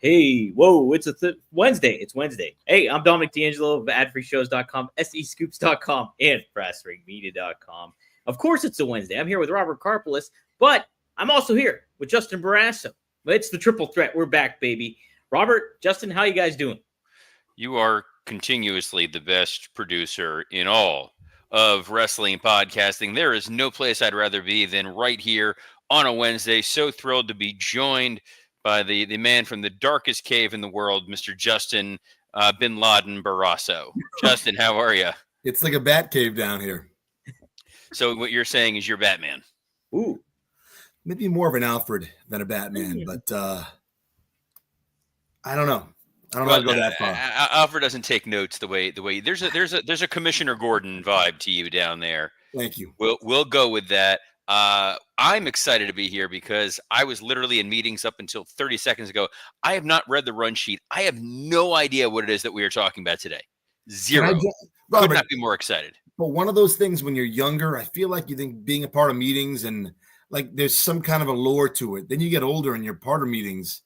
Hey, whoa, it's Wednesday. It's Wednesday. Hey, I'm Dominic D'Angelo of adfreeshows.com, SEScoops.com, and BrassRingMedia.com. Of course, it's a Wednesday. I'm here with Robert Karpolis, but I'm also here with Justin Barrasso. It's the triple threat. We're back, baby. Robert, Justin, how you guys doing? You are continuously the best producer in all of wrestling podcasting. There is no place I'd rather be than right here on a Wednesday. So thrilled to be joined by the man from the darkest cave in the world, Mr. Justin Bin Laden Barrasso. Justin, how are you? It's like a bat cave down here. So what you're saying is you're Batman. Ooh. Maybe more of an Alfred than a Batman, but I don't know. I don't know how to go that far. Alfred doesn't take notes the way there's a Commissioner Gordon vibe to you down there. Thank you. We'll go with that. I'm excited to be here because I was literally in meetings up until 30 seconds ago. I have not read the run sheet. I have no idea what it is that we are talking about today. Zero. Could not be more excited. But one of those things when you're younger, I feel like you think being a part of meetings and like there's some kind of a lore to it. Then you get older and you're part of meetings.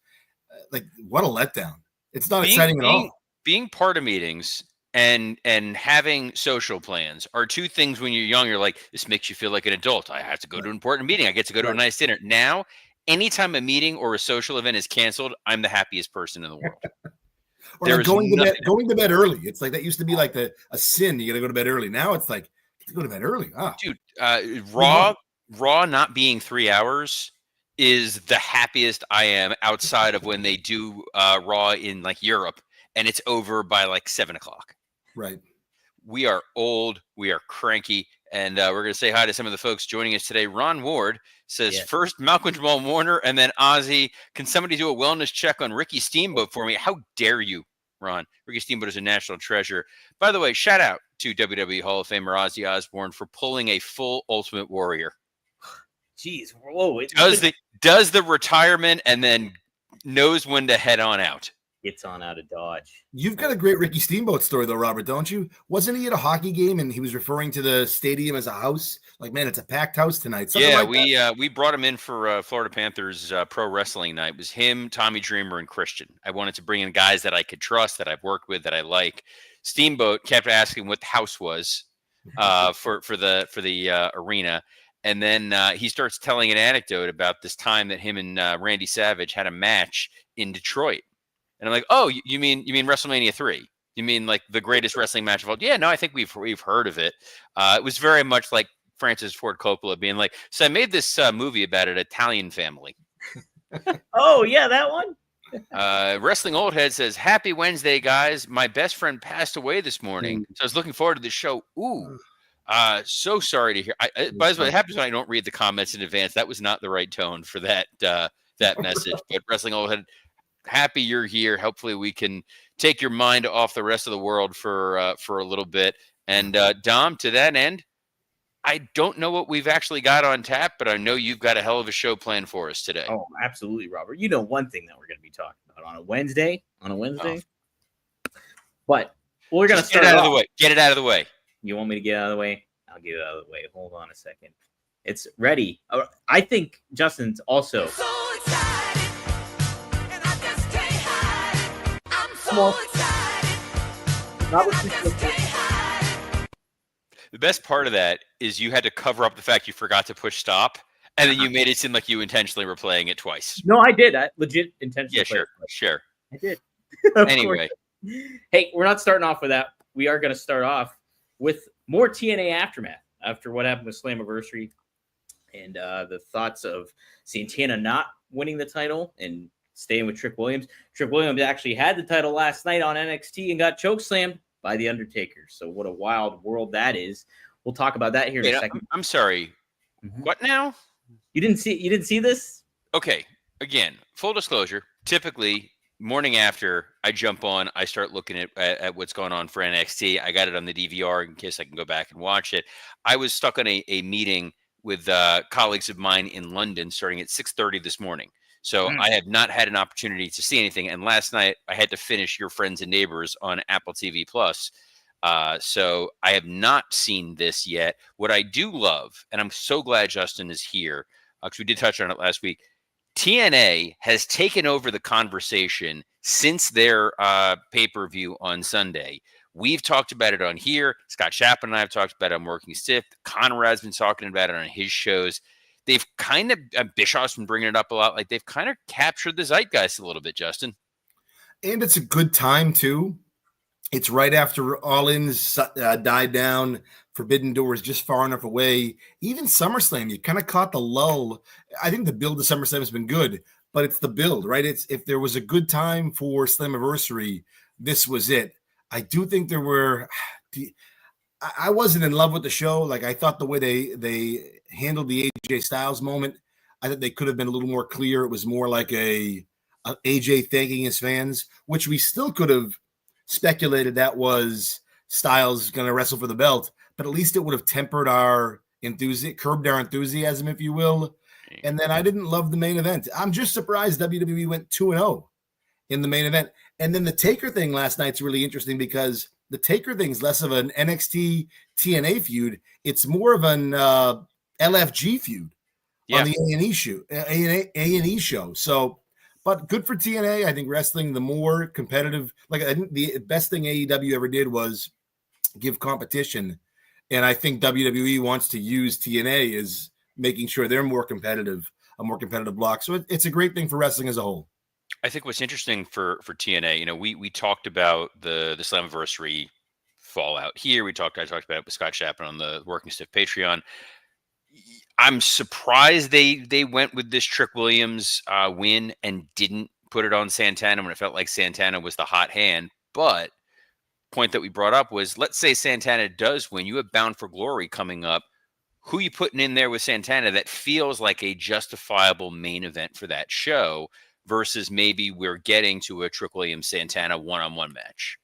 Like what a letdown. It's not exciting at all. Being part of meetings and having social plans are two things when you're young. You're like, this makes you feel like an adult. I have to go to an important meeting. I get to go to a nice dinner. Now, anytime a meeting or a social event is canceled, I'm the happiest person in the world. Or like going to bed early. It's like that used to be like a sin. You got to go to bed early. Now it's like, go to bed early. Oh. Dude, Raw not being 3 hours is the happiest I am outside of when they do Raw in like Europe and it's over by like 7 o'clock. Right. We are old. We are cranky. And we're going to say hi to some of the folks joining us today. Ron Ward says, First Malcolm Jamal Warner and then Ozzy. Can somebody do a wellness check on Ricky Steamboat for me? How dare you, Ron? Ricky Steamboat is a national treasure. By the way, shout out to WWE Hall of Famer Ozzy Osbourne for pulling a full Ultimate Warrior. Jeez, whoa! Does the retirement and then knows when to head on out. Gets on out of Dodge. You've got a great Ricky Steamboat story though, Robert, don't you? Wasn't he at a hockey game and he was referring to the stadium as a house? Like, man, it's a packed house tonight. We brought him in for Florida Panthers pro wrestling night. It was him, Tommy Dreamer, and Christian. I wanted to bring in guys that I could trust, that I've worked with, that I like. Steamboat kept asking what the house was for the arena. And then he starts telling an anecdote about this time that him and Randy Savage had a match in Detroit. And I'm like, oh, you mean WrestleMania 3? You mean like the greatest wrestling match of all? Yeah, no, I think we've heard of it. It was very much like Francis Ford Coppola being like, so I made this movie about an Italian family. Oh, yeah, that one? Wrestling Old Head says, happy Wednesday, guys. My best friend passed away this morning. So I was looking forward to the show. Ooh. So sorry to hear. By the way, it happens when I don't read the comments in advance. That was not the right tone for that message. But Wrestling Old Head, happy you're here. Hopefully, we can take your mind off the rest of the world for a little bit. And Dom, to that end, I don't know what we've actually got on tap, but I know you've got a hell of a show planned for us today. Oh, absolutely, Robert. You know one thing that we're going to be talking about on a Wednesday. But we're going to start get it out of the way. Get it out of the way. You want me to get out of the way? I'll get it out of the way. Hold on a second. It's ready. I think Justin's also. I'm so excited, and I just can't hide it. I'm so excited, and I just can't hide it. The best part of that is you had to cover up the fact you forgot to push stop, and then you made it seem like you intentionally were playing it twice. No, I did. I legit intentionally. Yeah, sure. I did. Anyway. Hey, we're not starting off with that. We are going to start off with more TNA aftermath after what happened with Slammiversary and the thoughts of Santana not winning the title and staying with Trick Williams. Trick Williams actually had the title last night on NXT and got chokeslammed by The Undertaker. So what a wild world that is. We'll talk about that here in a second. I'm sorry. Mm-hmm. What now? You didn't see this? Okay. Again, full disclosure, typically morning after I jump on, I start looking at what's going on for NXT. I got it on the DVR in case I can go back and watch it. I was stuck on a meeting with colleagues of mine in London starting at 6:30 this morning. So I have not had an opportunity to see anything. And last night I had to finish Your Friends and Neighbors on Apple TV Plus. So I have not seen this yet. What I do love, and I'm so glad Justin is here, because we did touch on it last week, TNA has taken over the conversation since their pay-per-view on Sunday. We've talked about it on here. Scott Chapman and I have talked about it on Working Stiff. Conrad's been talking about it on his shows. They've kind of, Bischoff's been bringing it up a lot. Like they've kind of captured the zeitgeist a little bit, Justin. And it's a good time, too. It's right after All In's died down. Forbidden Door is just far enough away. Even SummerSlam, you kind of caught the lull. I think the build to SummerSlam has been good, but it's the build, right? It's if there was a good time for Slammiversary, this was it. I do think there were. I wasn't in love with the show. Like I thought the way they handled the AJ Styles moment, I thought they could have been a little more clear. It was more like a AJ thanking his fans, which we still could have speculated that was Styles going to wrestle for the belt, but at least it would have tempered our curbed our enthusiasm, if you will. And then I didn't love the main event. I'm just surprised WWE went 2-0 in the main event. And then the Taker thing last night's really interesting because the Taker thing's less of an NXT TNA feud. It's more of an LFG feud on the A&E show. So, but good for TNA. I think wrestling, the more competitive, like I think the best thing AEW ever did was give competition. And I think WWE wants to use TNA as making sure they're more competitive, a more competitive block. So it's a great thing for wrestling as a whole. I think what's interesting for TNA, you know, we talked about the Slammiversary fallout here. I talked about it with Scott Chapman on the Working Stiff Patreon. I'm surprised they went with this Trick Williams win and didn't put it on Santana when it felt like Santana was the hot hand. But point that we brought up was, let's say Santana does win. You have Bound for Glory coming up. Who you putting in there with Santana that feels like a justifiable main event for that show versus maybe we're getting to a Trick Williams Santana one-on-one match?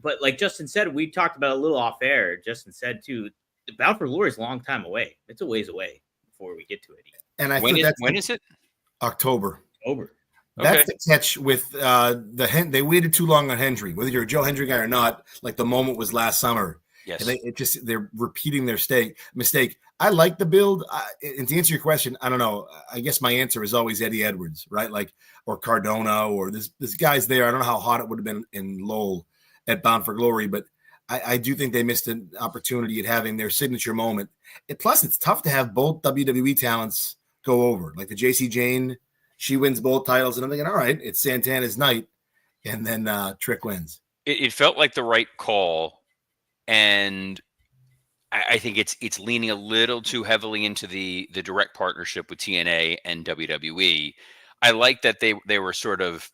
But like Justin said, we talked about it a little off air. Justin said too, the Bound for Glory is a long time away. It's a ways away before we get to it. And I when think when is it? October. Okay. That's the catch with they waited too long on Hendry. Whether you're a Joe Hendry guy or not, like the moment was last summer. Yes. And they're repeating their mistake. I like the build. And to answer your question, I don't know. I guess my answer is always Eddie Edwards, right? Like, or Cardona, or this guy's there. I don't know how hot it would have been in Lowell at Bound for Glory, but I do think they missed an opportunity at having their signature moment. Plus, it's tough to have both WWE talents go over. Like the JC Jane, she wins both titles, and I'm thinking, all right, it's Santana's night, and then Trick wins. It felt like the right call, and I think it's leaning a little too heavily into the direct partnership with TNA and WWE. I like that they were sort of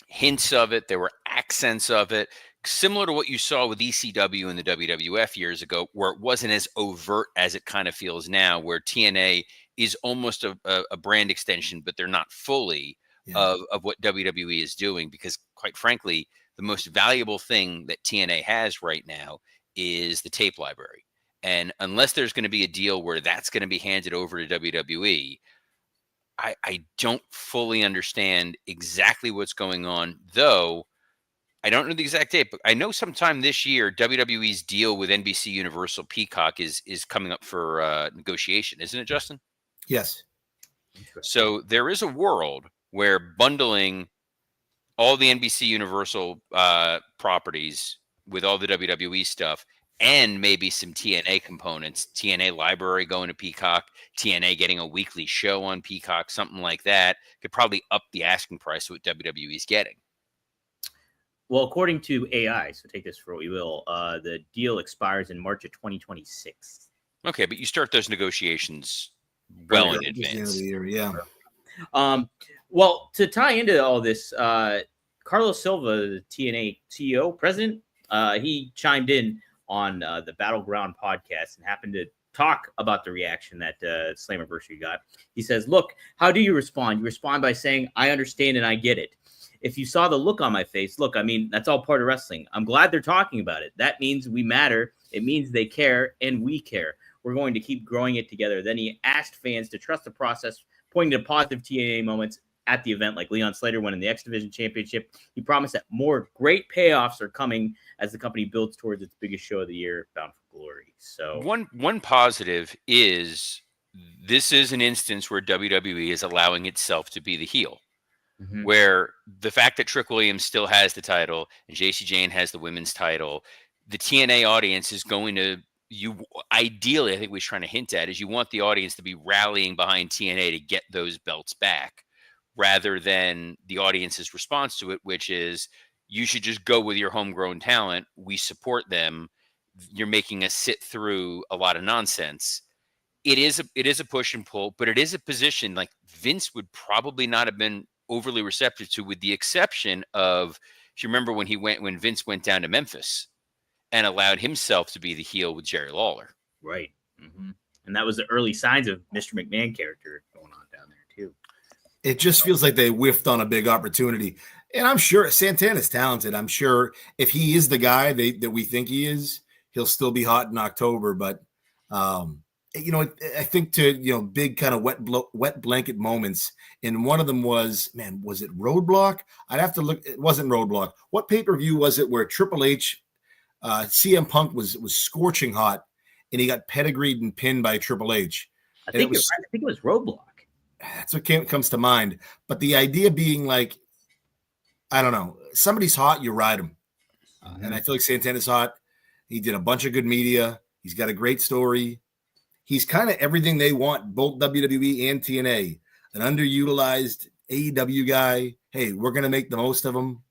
hints of it. There were accents of it, similar to what you saw with ECW and the WWF years ago, where it wasn't as overt as it kind of feels now, where TNA is almost a brand extension, but they're not fully of what WWE is doing. Because quite frankly, the most valuable thing that TNA has right now is the tape library. And unless there's going to be a deal where that's going to be handed over to WWE, I don't fully understand exactly what's going on, though. I don't know the exact date, but I know sometime this year, WWE's deal with NBC Universal Peacock is coming up for negotiation, isn't it, Justin? Yes. So there is a world where bundling all the NBC Universal properties with all the WWE stuff and maybe some TNA components, TNA library going to Peacock, TNA getting a weekly show on Peacock, something like that, could probably up the asking price of what WWE is getting. Well, according to AI, so take this for what you will, the deal expires in March of 2026. Okay, but you start those negotiations well in advance. The end of the year, yeah. Well, to tie into all this, Carlos Silva, the TNA CEO, president, he chimed in on the Battleground podcast and happened to talk about the reaction that Slammiversary got. He says, look, how do you respond? You respond by saying, I understand and I get it. If you saw the look on my face, look, I mean, that's all part of wrestling. I'm glad they're talking about it. That means we matter. It means they care and we care. We're going to keep growing it together. Then he asked fans to trust the process, pointing to positive TNA moments at the event, like Leon Slater winning the X Division Championship. He promised that more great payoffs are coming as the company builds towards its biggest show of the year, Bound for Glory. So one positive is this is an instance where WWE is allowing itself to be the heel. Mhm. Where the fact that Trick Williams still has the title and JC Jane has the women's title, the TNA audience is going to, ideally, I think we're trying to hint at, is you want the audience to be rallying behind TNA to get those belts back, rather than the audience's response to it, which is, you should just go with your homegrown talent. We support them. You're making us sit through a lot of nonsense. It is a push and pull, but it is a position like Vince would probably not have been overly receptive to, with the exception of, if you remember when Vince went down to Memphis and allowed himself to be the heel with Jerry Lawler. Right. Mm-hmm. And that was the early signs of Mr. McMahon character going on down there too. It just feels like they whiffed on a big opportunity. And I'm sure Santana's talented. I'm sure if he is the guy that we think he is, he'll still be hot in October. But, I think to, big kind of wet blanket moments. And one of them was it Roadblock? I'd have to look. It wasn't Roadblock. What pay-per-view was it where Triple H, CM Punk was scorching hot and he got pedigreed and pinned by Triple H? I think it was Roadblock. That's what comes to mind. But the idea being like, I don't know, somebody's hot, you ride them. And I feel like Santana's hot. He did a bunch of good media. He's got a great story. He's kind of everything they want, both WWE and TNA. An underutilized AEW guy. Hey, we're going to make the most of him,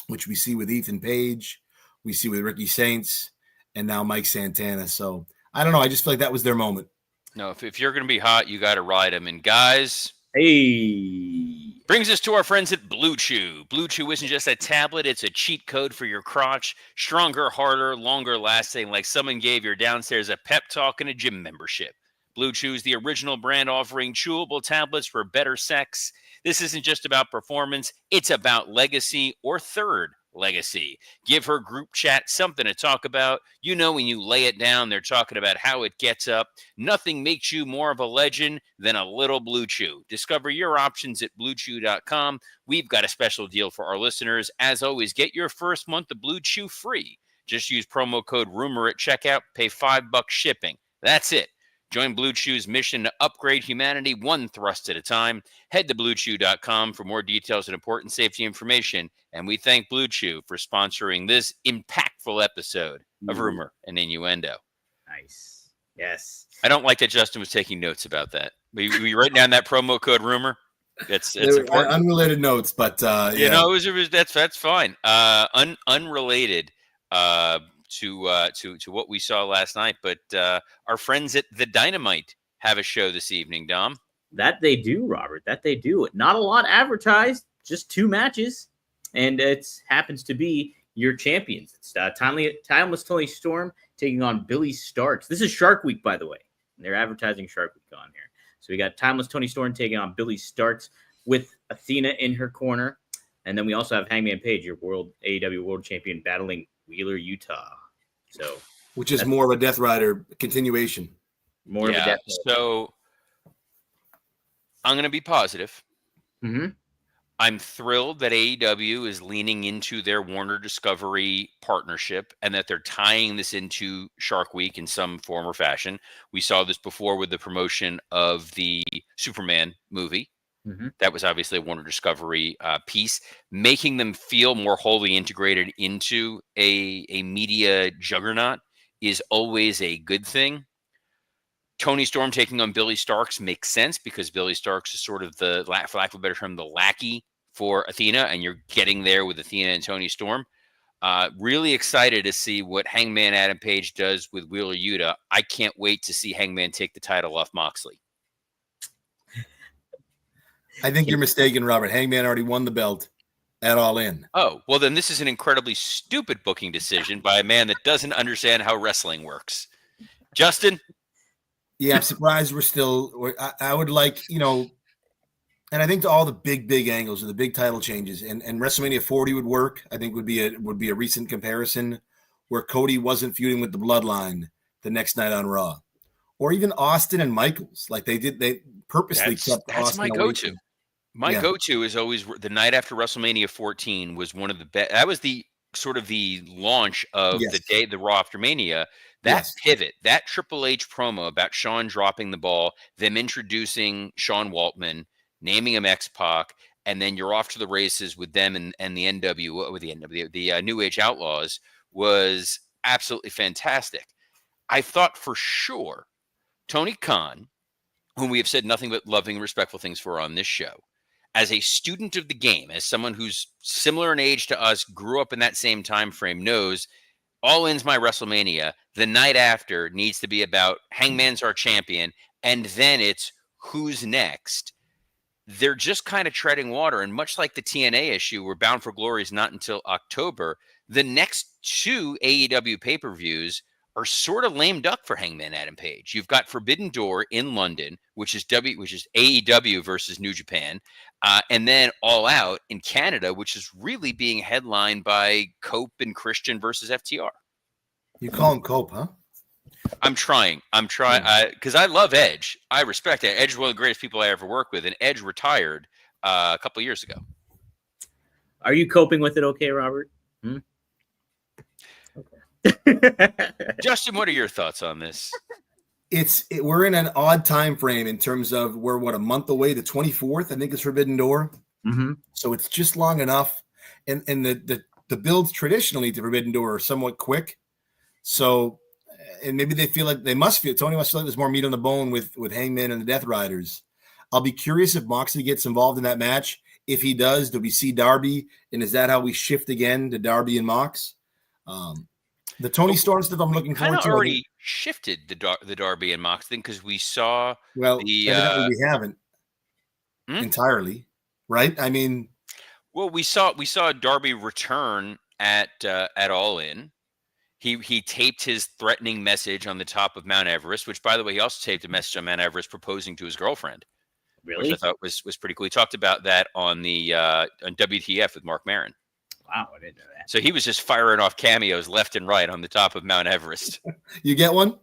which we see with Ethan Page. We see with Ricky Saints and now Mike Santana. So I don't know. I just feel like that was their moment. No, if you're going to be hot, you got to ride them. And guys, brings us to our friends at Blue Chew. Blue Chew isn't just a tablet, it's a cheat code for your crotch. Stronger, harder, longer lasting, like someone gave your downstairs a pep talk and a gym membership. Blue Chew is the original brand offering chewable tablets for better sex. This isn't just about performance, it's about legacy or third legacy. Give her group chat something to talk about. When you lay it down, they're talking about how it gets up. Nothing makes you more of a legend than a little Blue Chew. Discover your options at BlueChew.com. We've got a special deal for our listeners. As always, get your first month of Blue Chew free. Just use promo code RUMOR at checkout. Pay $5 shipping. That's it. Join Blue Chew's mission to upgrade humanity one thrust at a time. Head to BlueChew.com for more details and important safety information. And we thank Blue Chew for sponsoring this impactful episode of Rumor and Innuendo. Nice. Yes. I don't like that Justin was taking notes about that. Were you writing down that promo code Rumor? It's important. Unrelated notes, but that's fine. Unrelated. To what we saw last night, but our friends at the Dynamite have a show this evening, Dom. That they do, Robert. That they do. Not a lot advertised, just 2 matches, and it happens to be your champions. It's Timeless Tony Storm taking on Billy Starks. This is Shark Week, by the way. They're advertising Shark Week on here. So we got Timeless Tony Storm taking on Billy Starks with Athena in her corner, and then we also have Hangman Page, your AEW World Champion, battling Wheeler Utah. So, which is more of a Death Rider continuation. More of a Death Rider. So I'm going to be positive. Mm-hmm. I'm thrilled that AEW is leaning into their Warner Discovery partnership and that they're tying this into Shark Week in some form or fashion. We saw this before with the promotion of the Superman movie. Mm-hmm. That was obviously a Warner Discovery piece, making them feel more wholly integrated into a media juggernaut is always a good thing. Tony Storm taking on Billy Starks makes sense because Billy Starks is sort of for lack of a better term, the lackey for Athena, and you're getting there with Athena and Tony Storm. Really excited to see what Hangman Adam Page does with Wheeler Yuta. I can't wait to see Hangman take the title off Moxley. I think you're mistaken, Robert. Hangman already won the belt at All In. Oh, well, then this is an incredibly stupid booking decision by a man that doesn't understand how wrestling works. Justin? Yeah, I'm surprised I would like, and I think to all the big angles or the big title changes and WrestleMania 40 would work. I think would be a recent comparison where Cody wasn't feuding with the Bloodline the next night on Raw. Or even Austin and Michaels. Like they purposely kept Austin. That's my go-to. My go-to is always the night after WrestleMania 14 was one of the best. That was the sort of the launch of the day, the Raw after Mania. That Yes. pivot, that Triple H promo about Shawn dropping the ball, them introducing Sean Waltman, naming him X-Pac, and then you're off to the races with them and the the New Age Outlaws was absolutely fantastic. I thought for sure Tony Khan, whom we have said nothing but loving, respectful things for on this show, as a student of the game, as someone who's similar in age to us, grew up in that same time frame, knows All In's my WrestleMania. The night after needs to be about Hangman's our champion, and then it's who's next. They're just kind of treading water. And much like the TNA issue, where Bound for Glory is not until October, the next 2 AEW pay-per-views are sort of lame duck for Hangman Adam Page. You've got Forbidden Door in London, which is AEW versus New Japan, and then All Out in Canada, which is really being headlined by Cope and Christian versus FTR. You call him Cope, huh? I'm trying because I love Edge. I respect it. Edge is one of the greatest people I ever worked with, and Edge retired a couple of years ago. Are you coping with it okay, Robert? Okay. Justin, what are your thoughts on this? We're in an odd time frame in terms of we're a month away. The 24th, I think, is Forbidden Door. Mm-hmm. So it's just long enough, and the builds traditionally to Forbidden Door are somewhat quick. So, and maybe they feel like Tony must feel like there's more meat on the bone with Hangman and the Death Riders. I'll be curious if Moxley gets involved in that match. If he does, do we see Darby? And is that how we shift again to Darby and Mox? The Tony Storm stuff I'm looking forward to. Already shifted the Darby and Mox thing because we saw evidently we haven't entirely, right? I mean, well, we saw Darby return at All In. He taped his threatening message on the top of Mount Everest, which, by the way, he also taped a message on Mount Everest proposing to his girlfriend. Really? Which I thought was pretty cool. He talked about that on the on WTF with Mark Maron. Wow, I didn't know that. So he was just firing off cameos left and right on the top of Mount Everest. You get one?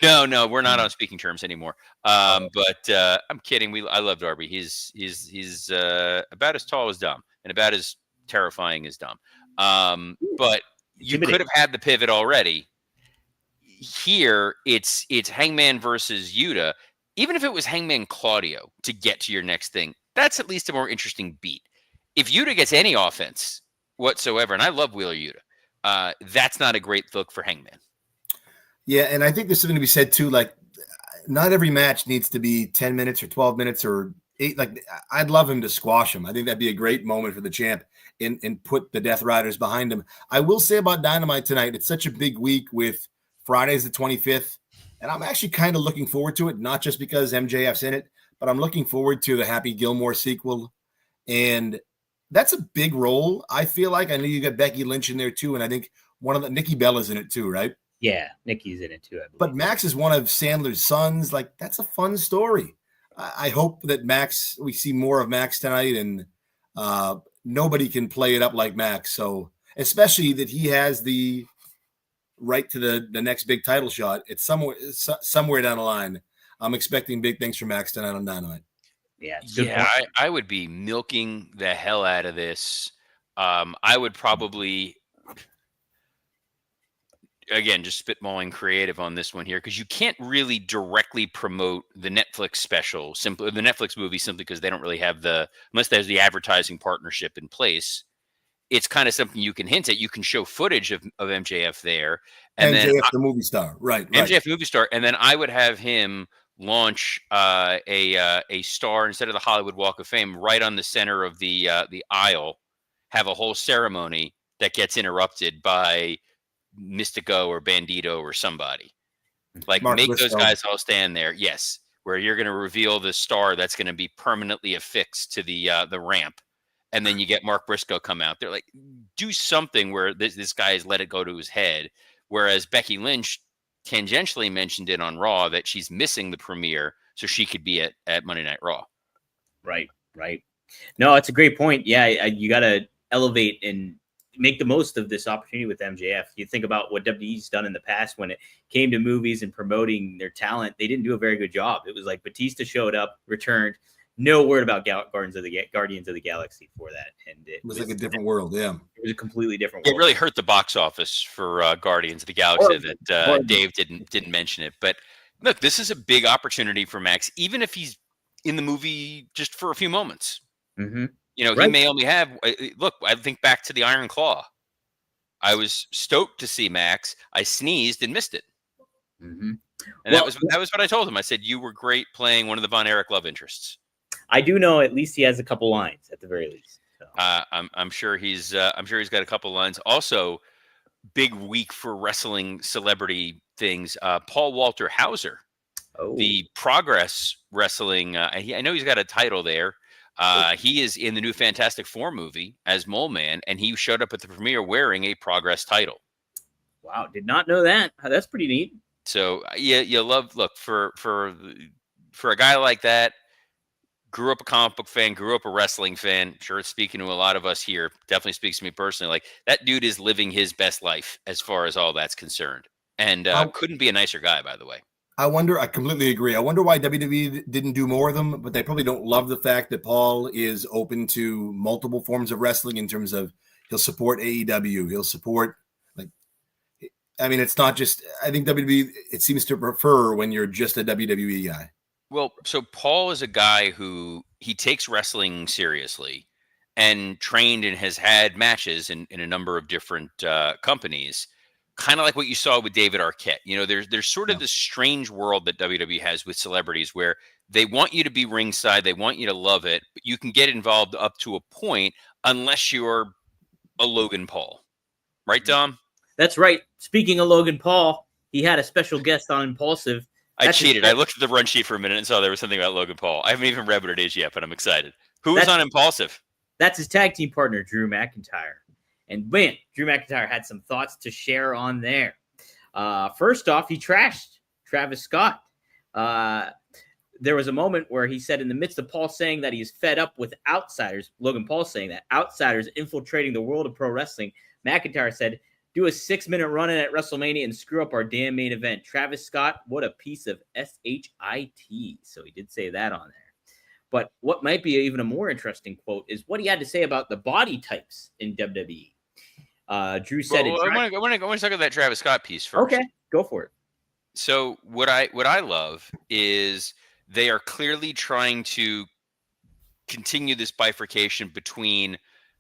No, we're not on speaking terms anymore. But I'm kidding. I love Darby. He's about as tall as Dom and about as terrifying as Dom. But you could have had the pivot already. Here, it's Hangman versus Yuta. Even if it was Hangman Claudio to get to your next thing, that's at least a more interesting beat. If Yuta gets any offense whatsoever, and I love Wheeler Yuta, that's not a great look for Hangman. Yeah, and I think there's something to be said too. Like, not every match needs to be 10 minutes or 12 minutes or 8. Like, I'd love him to squash him. I think that'd be a great moment for the champ and put the Death Riders behind him. I will say about Dynamite tonight, it's such a big week with Friday's the 25th, and I'm actually kind of looking forward to it, not just because MJF's in it, but I'm looking forward to the Happy Gilmore sequel. And that's a big role, I feel like. I know you got Becky Lynch in there too, and I think Nikki Bella's in it too, right? Yeah, Nikki's in it too. But Max is one of Sandler's sons. Like, that's a fun story. I hope that we see more of Max tonight, and nobody can play it up like Max. So, especially that he has the right to the next big title shot. It's somewhere down the line. I'm expecting big things from Max tonight on Dynamite. Yeah, I would be milking the hell out of this. I would probably, again, just spitballing creative on this one here, because you can't really directly promote the Netflix special, the Netflix movie, simply because they don't really have unless there's the advertising partnership in place. It's kind of something you can hint at. You can show footage of MJF there. And MJF, then the movie star. Right. MJF movie star. And then I would have him launch a star instead of the Hollywood Walk of Fame right on the center of the aisle, have a whole ceremony that gets interrupted by Mystico or Bandito or somebody. Like, make those guys all stand there. Yes. Where you're going to reveal the star that's going to be permanently affixed to the ramp. And then you get Mark Briscoe come out. They're like, do something where this guy has let it go to his head. Whereas Becky Lynch tangentially mentioned it on Raw that she's missing the premiere so she could be at Monday Night Raw. Right. No, it's a great point. Yeah, you got to elevate and make the most of this opportunity with MJF. You think about what WWE's done in the past when it came to movies and promoting their talent. They didn't do a very good job. It was like Batista showed up, returned, no word about Guardians of the Galaxy for that, and It was like a different world. Yeah, it was a completely different It world. really hurt the box office for Guardians of the Galaxy that Dave didn't mention it. But look, this is a big opportunity for Max, even if he's in the movie just for a few moments. Mm-hmm. You know, he Right. may only have. Look, I think back to the Iron Claw. I was stoked to see Max. I sneezed and missed it, Mm-hmm. and that was what I told him. I said, "You were great playing one of the Von Erich love interests." I do know at least he has a couple lines at the very least. So. I'm sure he's got a couple lines. Also, big week for wrestling celebrity things. Paul Walter Hauser, the Progress Wrestling. I know he's got a title there. He is in the new Fantastic Four movie as Mole Man, and he showed up at the premiere wearing a Progress title. Wow, did not know that. That's pretty neat. So you love for a guy like that. Grew up a comic book fan, grew up a wrestling fan. Sure, it's speaking to a lot of us here. Definitely speaks to me personally. Like, that dude is living his best life as far as all that's concerned. And couldn't be a nicer guy, by the way. I completely agree. I wonder why WWE didn't do more of them, but they probably don't love the fact that Paul is open to multiple forms of wrestling in terms of he'll support AEW. He'll support, it's not just, I think WWE, it seems to prefer when you're just a WWE guy. Well, so Paul is a guy who he takes wrestling seriously and trained and has had matches in a number of different companies, kind of like what you saw with David Arquette. You know, there's sort of this strange world that WWE has with celebrities where they want you to be ringside, they want you to love it, but you can get involved up to a point unless you're a Logan Paul. Right, Dom? That's right. Speaking of Logan Paul, he had a special guest on Impulsive. I cheated. I looked at the run sheet for a minute and saw there was something about Logan Paul. I haven't even read what it is yet, but I'm excited. Who was on Impulsive? That's his tag team partner, Drew McIntyre. And man, Drew McIntyre had some thoughts to share on there. First off, he trashed Travis Scott. There was a moment where he said, in the midst of Paul saying that he's fed up with outsiders, Logan Paul saying that outsiders infiltrating the world of pro wrestling, McIntyre said, do a 6-minute run-in at WrestleMania and screw up our damn main event. Travis Scott, what a piece of shit. So he did say that on there. But what might be even a more interesting quote is what he had to say about the body types in WWE. Drew said, I want to talk about that Travis Scott piece first. Okay, go for it. So what I love is they are clearly trying to continue this bifurcation between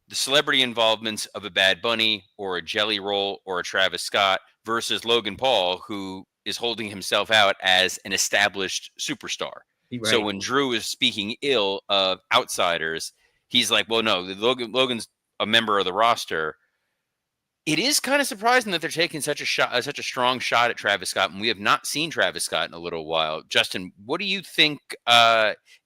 the celebrity involvements of a Bad Bunny or a Jelly Roll or a Travis Scott versus Logan Paul, who is holding himself out as an established superstar. Right. So when Drew is speaking ill of outsiders, he's like, well, no, Logan's a member of the roster. It is kind of surprising that they're taking such a strong shot at Travis Scott, and we have not seen Travis Scott in a little while. Justin, what do you think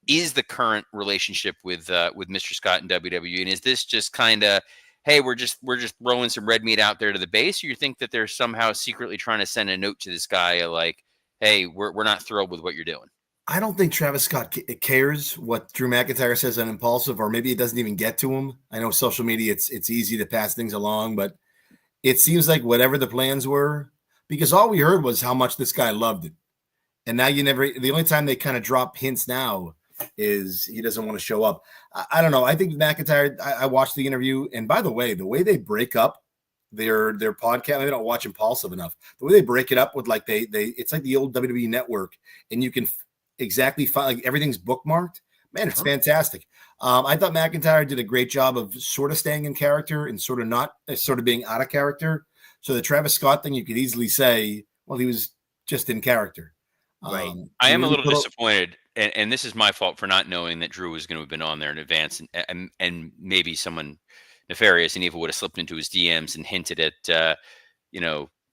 is the current relationship with Mr. Scott and WWE? And is this just kind of, hey, we're just throwing some red meat out there to the base, or you think that they're somehow secretly trying to send a note to this guy like, hey, we're not thrilled with what you're doing? I don't think Travis Scott cares what Drew McIntyre says on Impulsive, or maybe it doesn't even get to him. I know social media, it's easy to pass things along, but it seems like whatever the plans were, because all we heard was how much this guy loved it. And now the only time they kind of drop hints now is he doesn't want to show up. I don't know. I think McIntyre, I watched the interview, and by the way they break up their podcast, I don't watch Impulsive enough. The way they break it up with it's like the old WWE network, and you can exactly find like everything's bookmarked. Man, it's fantastic. I thought McIntyre did a great job of sort of staying in character and sort of being out of character. So the Travis Scott thing, you could easily say, well, he was just in character. Right. I am a little disappointed, and this is my fault for not knowing that Drew was going to have been on there in advance, and maybe someone nefarious and evil would have slipped into his DMs and hinted at,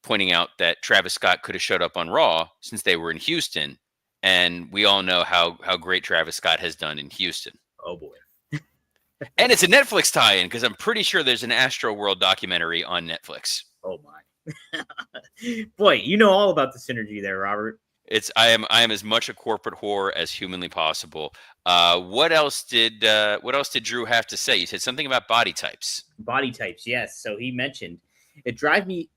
pointing out that Travis Scott could have showed up on Raw since they were in Houston. And we all know how great Travis Scott has done in Houston. Oh, boy. And it's a Netflix tie-in because I'm pretty sure there's an Astro World documentary on Netflix. Oh, my. Boy, you know all about the synergy there, Robert. I am as much a corporate whore as humanly possible. What else did Drew have to say? You said something about body types. Body types, yes. So he mentioned it drives me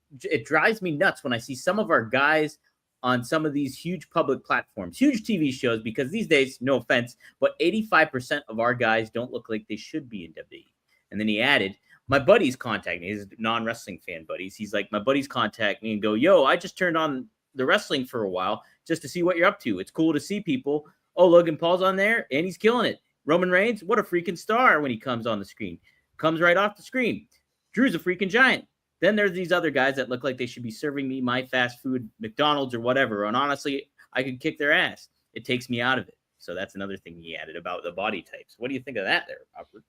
nuts when I see some of our guys on some of these huge public platforms, huge TV shows, because these days, no offense, but 85% of our guys don't look like they should be in WWE. And then he added, my buddies contact me, his non-wrestling fan buddies. He's like, my buddies contact me and go, yo, I just turned on the wrestling for a while just to see what you're up to. It's cool to see people. Oh, Logan Paul's on there and he's killing it. Roman Reigns, what a freaking star when he comes on the screen. Comes right off the screen. Drew's a freaking giant. Then there's these other guys that look like they should be serving me my fast food, McDonald's or whatever. And honestly, I could kick their ass. It takes me out of it. So that's another thing he added about the body types. What do you think of that there, Robert?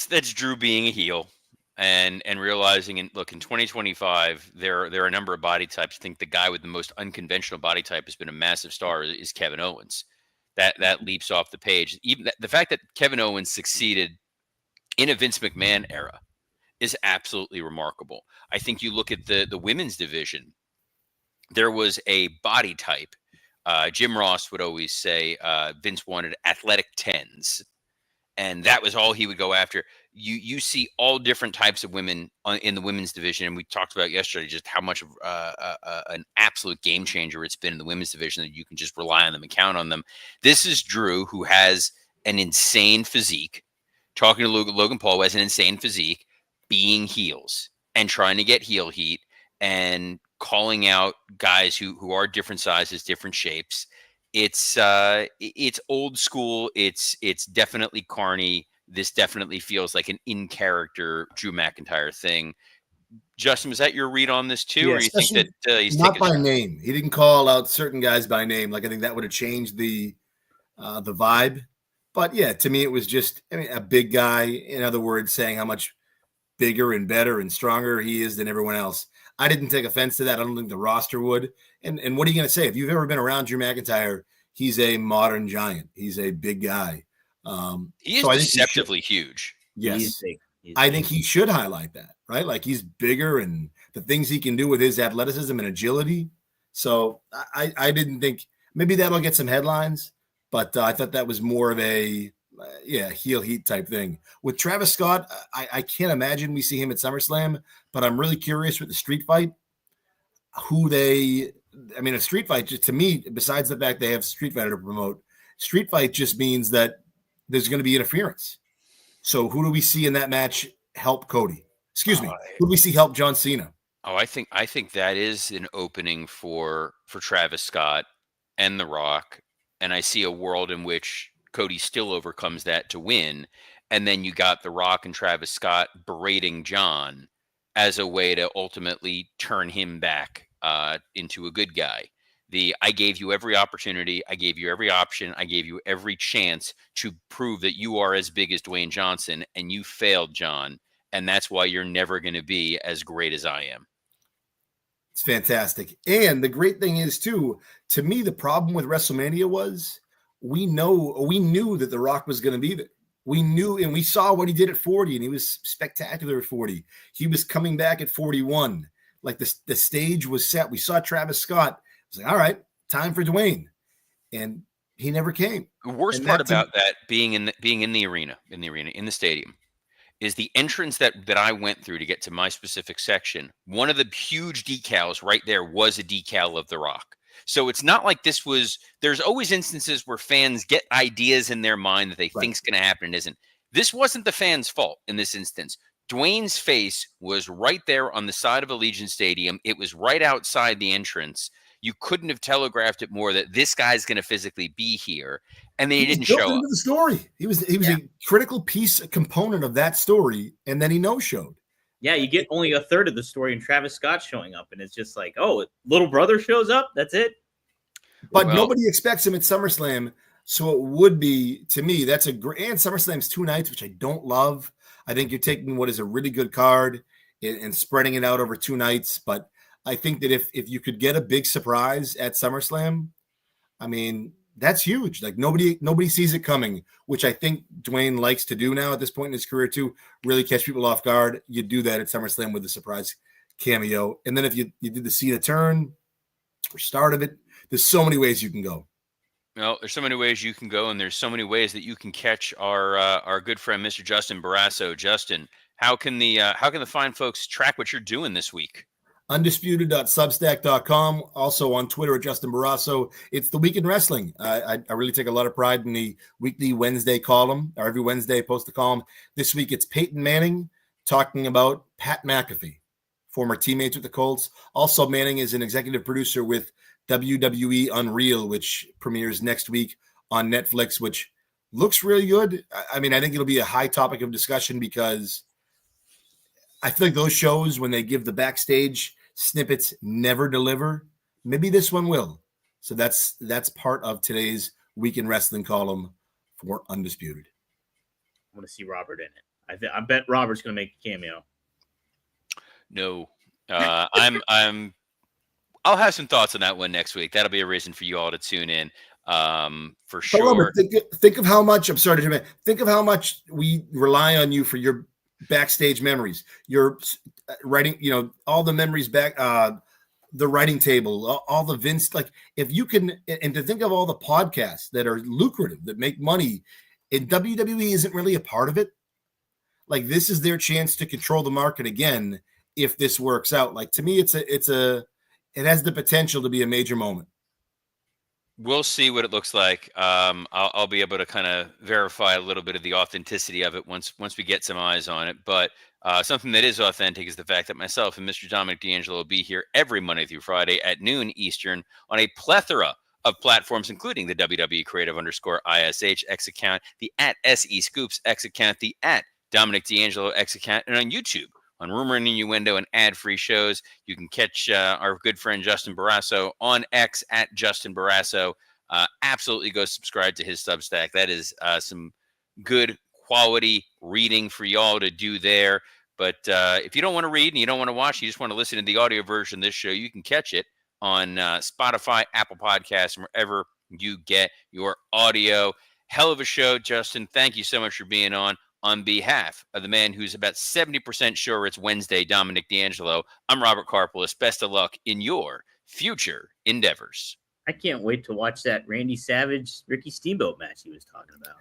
That's Drew being a heel and realizing, in 2025, there are a number of body types. I think the guy with the most unconventional body type has been a massive star is Kevin Owens. That leaps off the page. Even the fact that Kevin Owens succeeded in a Vince McMahon era is absolutely remarkable. I think you look at the women's division, there was a body type. Jim Ross would always say Vince wanted athletic 10s, and that was all he would go after. You see all different types of women in the women's division, and we talked about yesterday just how much of an absolute game changer it's been in the women's division, that you can just rely on them and count on them. This is Drew, who has an insane physique, talking to Logan Paul, who has an insane physique, being heels and trying to get heel heat and calling out guys who are different sizes, different shapes. It's old school. It's definitely carny. This definitely feels like an in character Drew McIntyre thing. Justin, was that your read on this too, Yeah, or you think that he's not by name? He didn't call out certain guys by name. Like, I think that would have changed the vibe. But yeah, to me, it was just, I mean, a big guy. In other words, saying how much bigger and better and stronger he is than everyone else. I didn't take offense to that. I don't think the roster would. And what are you going to say? If you've ever been around Drew McIntyre, he's a modern giant. He's a big guy. He is deceptively huge. Yes. He's big. I think he should highlight that, right? Like, he's bigger and the things he can do with his athleticism and agility. So I didn't think maybe that'll get some headlines, but I thought that was more of a heel heat type thing. With Travis Scott, I can't imagine we see him at SummerSlam, but I'm really curious with the street fight, a street fight, just to me, besides the fact they have Street Fighter to promote, street fight just means that there's going to be interference. So who do we see in that match help Cody? Excuse me. Who do we see help John Cena? Oh, I think that is an opening for Travis Scott and The Rock. And I see a world in which Cody still overcomes that to win. And then you got The Rock and Travis Scott berating John as a way to ultimately turn him back into a good guy. I gave you every opportunity. I gave you every option. I gave you every chance to prove that you are as big as Dwayne Johnson, and you failed, John. And that's why you're never going to be as great as I am. It's fantastic. And the great thing is, too, to me, the problem with WrestleMania was we knew that The Rock was going to be there. We knew, and we saw what he did at 40, and he was spectacular at 40. He was coming back at 41. Like, the stage was set. We saw Travis Scott. It was like, all right, time for Dwayne. And he never came. The worst part about that being in the arena, in the stadium, is the entrance that I went through to get to my specific section. One of the huge decals right there was a decal of The Rock. So it's not like there's always instances where fans get ideas in their mind that they think's going to happen and isn't. This wasn't the fans' fault in this instance. Dwayne's face was right there on the side of Allegiant Stadium. It was right outside the entrance. You couldn't have telegraphed it more that this guy's going to physically be here, and then he didn't show up. The story. He was a critical piece, a component of that story, and then he no-showed. Yeah, you get only a third of the story in Travis Scott showing up, and it's just like, oh, little brother shows up. That's it. But nobody expects him at SummerSlam, so it would be, to me, that's a great. And SummerSlam's 2 nights, which I don't love. I think you're taking what is a really good card and spreading it out over 2 nights, but I think that if you could get a big surprise at SummerSlam, I mean, that's huge. Like, nobody sees it coming, which I think Dwayne likes to do now at this point in his career too, really catch people off guard. You do that at SummerSlam with a surprise cameo. And then if you did the Cena turn or start of it, there's so many ways you can go. Well, there's so many ways you can go, and there's so many ways that you can catch our good friend, Mr. Justin Barrasso. Justin, how can the fine folks track what you're doing this week? Undisputed.substack.com. Also on Twitter at Justin Barrasso. It's the Week in Wrestling. I really take a lot of pride in the weekly Wednesday column, or every Wednesday I post a column. This week it's Peyton Manning talking about Pat McAfee, former teammates with the Colts. Also, Manning is an executive producer with WWE Unreal, which premieres next week on Netflix, which looks really good. I mean, I think it'll be a high topic of discussion because I feel like those shows, when they give the backstage snippets, never deliver. Maybe this one will. So that's part of today's Week in Wrestling column for Undisputed. I want to see Robert in it. I bet Robert's going to make a cameo. No, I'll have some thoughts on that one next week. That'll be a reason for you all to tune in, for sure. Robert, think of how much. I'm sorry to think of how much we rely on you for your backstage memories. Your writing, all the memories back. The writing table, all the Vince, like if you can, and to think of all the podcasts that are lucrative, that make money, and WWE isn't really a part of it. Like this is their chance to control the market again if this works out. Like to me, it has the potential to be a major moment. We'll see what it looks like. I'll be able to kind of verify a little bit of the authenticity of it once we get some eyes on it. But something that is authentic is the fact that myself and Mr. Dominic D'Angelo will be here every Monday through Friday at noon Eastern on a plethora of platforms, including the WWE Creative _ISH X account, the @SE Scoops X account, the @Dominic D'Angelo X account, and on YouTube on Rumor and Innuendo and ad-free shows. You can catch our good friend Justin Barrasso on X @Justin Barrasso. Absolutely go subscribe to his Substack. That is some good quality reading for y'all to do there. But if you don't want to read and you don't want to watch, you just want to listen to the audio version of this show, you can catch it on Spotify, Apple Podcasts, and wherever you get your audio. Hell of a show, Justin. Thank you so much for being on. On behalf of the man who's about 70% sure it's Wednesday, Dominic D'Angelo, I'm Robert Karpolis. Best of luck in your future endeavors. I can't wait to watch that Randy Savage, Ricky Steamboat match he was talking about.